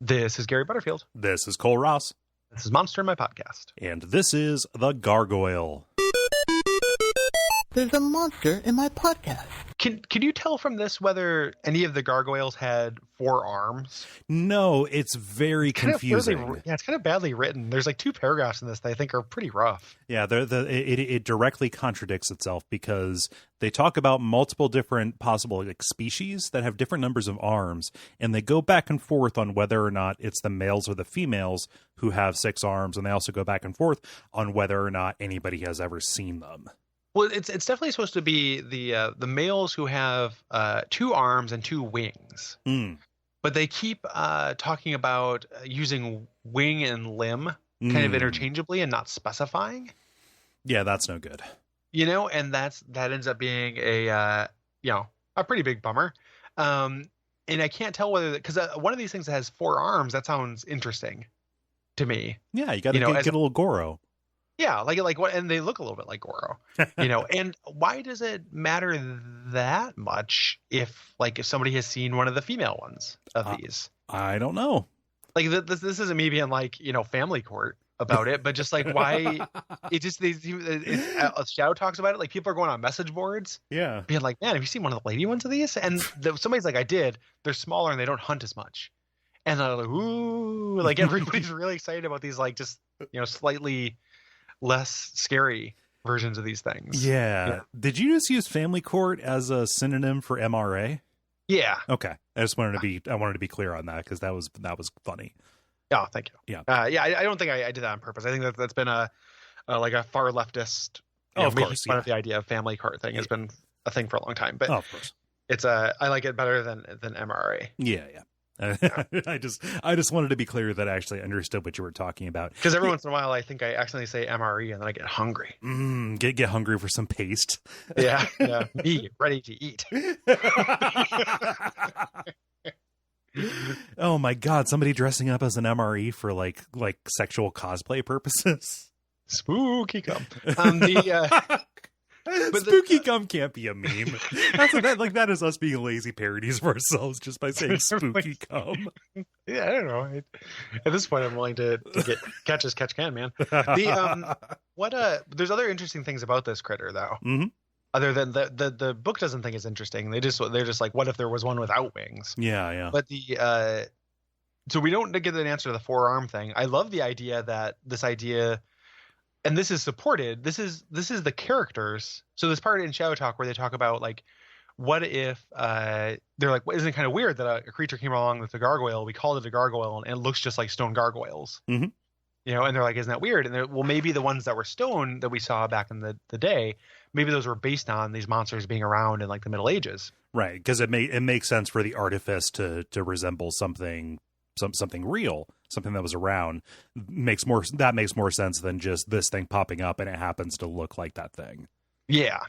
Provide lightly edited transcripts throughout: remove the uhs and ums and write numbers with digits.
This is Gary Butterfield. This is Cole Ross. This is Monster in My Podcast. And this is The Gargoyle. There's a monster in my podcast. Can you tell from this whether any of the gargoyles had 4 arms? No, it's very confusing. It's kind of badly written. There's like 2 paragraphs in this that I think are pretty rough. Yeah, it directly contradicts itself because they talk about multiple different possible species that have different numbers of arms, and they go back and forth on whether or not it's the males or the females who have 6 arms, and they also go back and forth on whether or not anybody has ever seen them. Well, it's definitely supposed to be the males who have 2 arms and 2 wings. But they keep talking about using wing and limb kind of interchangeably and not specifying. Yeah, that's no good. And that ends up being a pretty big bummer. And I can't tell whether, because one of these things that has 4 arms, that sounds interesting to me. Yeah, you got to get a little Goro. Yeah, like what, and they look a little bit like Goro, And why does it matter that much if somebody has seen one of the female ones of these? I don't know. Like this isn't me being family court about it, but just why it just Shadow talks about it. Like people are going on message boards, being like, man, have you seen one of the lady ones of these? And somebody's like, I did. They're smaller and they don't hunt as much. And they're like, ooh, everybody's really excited about these, slightly less scary versions of these things. Yeah. Did you just use family court as a synonym for MRA? Yeah. Okay. I wanted to be clear on that because that was funny. Oh, thank you. Yeah. I don't think I did that on purpose. I think that's been a far leftist. Of making course, fun of the idea of family court thing has been a thing for a long time. But of course, it's I like it better than MRA. Yeah. I just wanted to be clear that I actually understood what you were talking about. Because every once in a while, I think I accidentally say MRE and then I get hungry. Get hungry for some paste. Yeah. Me ready to eat. Oh my God! Somebody dressing up as an MRE for like sexual cosplay purposes. Spooky cum. Spooky cum can't be a meme. That is us being lazy parodies of ourselves just by saying spooky cum. Yeah, I don't know. At this point, I'm willing to get catch as catch can, man. There's other interesting things about this critter though. Mm-hmm. Other than the book doesn't think it's interesting. They're just like, what if there was one without wings? Yeah. But so we don't get an answer to the 4-arm thing. I love the idea that and this is supported. This is the characters. So this part in Shadow Talk where they talk about what if they're like, isn't it kind of weird that a creature came along with a gargoyle? We called it a gargoyle and it looks just like stone gargoyles. Mm-hmm. And they're like, isn't that weird? And maybe the ones that were stone that we saw back in the day, maybe those were based on these monsters being around in the Middle Ages. Right, because it makes sense for the artifice to resemble something real, something that was around. Makes more sense than just this thing popping up and it happens to look like that thing. Yeah.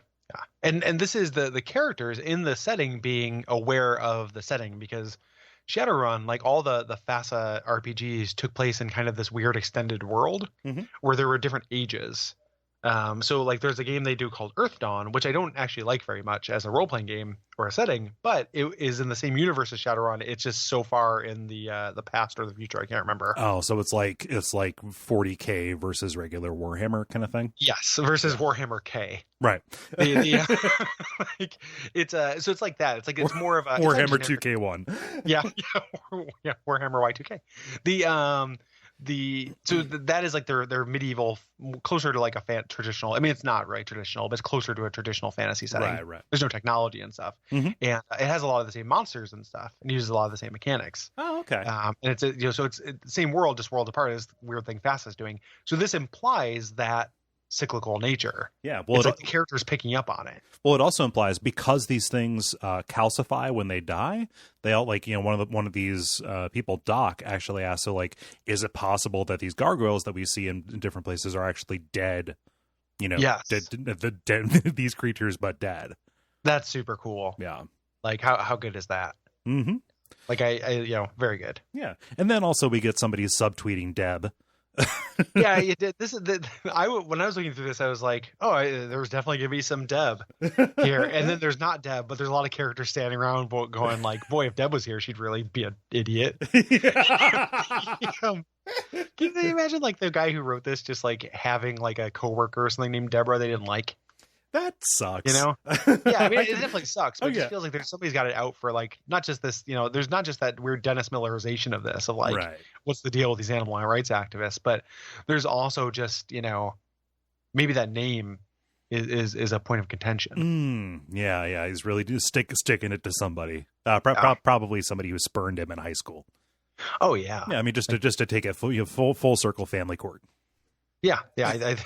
And this is the characters in the setting being aware of the setting, because Shadowrun, like all the FASA RPGs, took place in kind of this weird extended world where there were different ages. So there's a game they do called Earth Dawn, which I don't actually like very much as a role-playing game or a setting, but it is in the same universe as Shadowrun. It's just so far in the past or the future, I can't remember. Oh, so it's like 40K versus regular Warhammer kind of thing? Yes, versus Warhammer K. Right. So it's like that. It's more of a Warhammer 2K1. Yeah, Warhammer Y2K. That is their medieval, closer to a traditional. I mean, it's not traditional, but it's closer to a traditional fantasy setting. Right. There's no technology and stuff, and it has a lot of the same monsters and stuff, and uses a lot of the same mechanics. Oh, okay. And it's so it's the same world, just world apart, as the weird thing FASA is doing. So this implies that cyclical nature. Yeah, well, it's the characters picking up on it. Well, it also implies because these things calcify when they die. They all one of these people, Doc, actually asked, so is it possible that these gargoyles that we see in different places are actually dead? Yes. Dead these creatures, but dead. That's super cool. Yeah. How good is that? Mm-hmm. I very good. Yeah, and then also we get somebody subtweeting Deb. Yeah, you did. This is when I was looking through this, I was like, oh, there was definitely gonna be some Deb here, and then there's not Deb, but there's a lot of characters standing around going like, boy, if Deb was here, she'd really be an idiot. Can you imagine like the guy who wrote this just like having like a coworker or something named Deborah they didn't like? That sucks. Yeah, I mean, it definitely sucks, but it just feels like somebody's got it out for like, not just this, there's not just that weird Dennis Millerization of this, of like, what's the deal with these animal rights activists, but there's also just, maybe that name is a point of contention. Yeah, he's really just sticking it to somebody. Probably somebody who spurned him in high school. Oh, yeah. Yeah, I mean, just to take it full circle family court. Yeah. That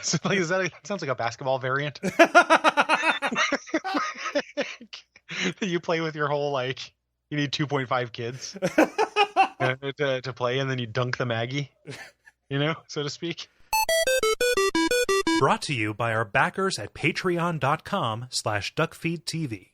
sounds like a basketball variant. You play with your whole, like, you need 2.5 kids to play, and then you dunk the Maggie, so to speak. Brought to you by our backers at patreon.com/Duckfeed.tv.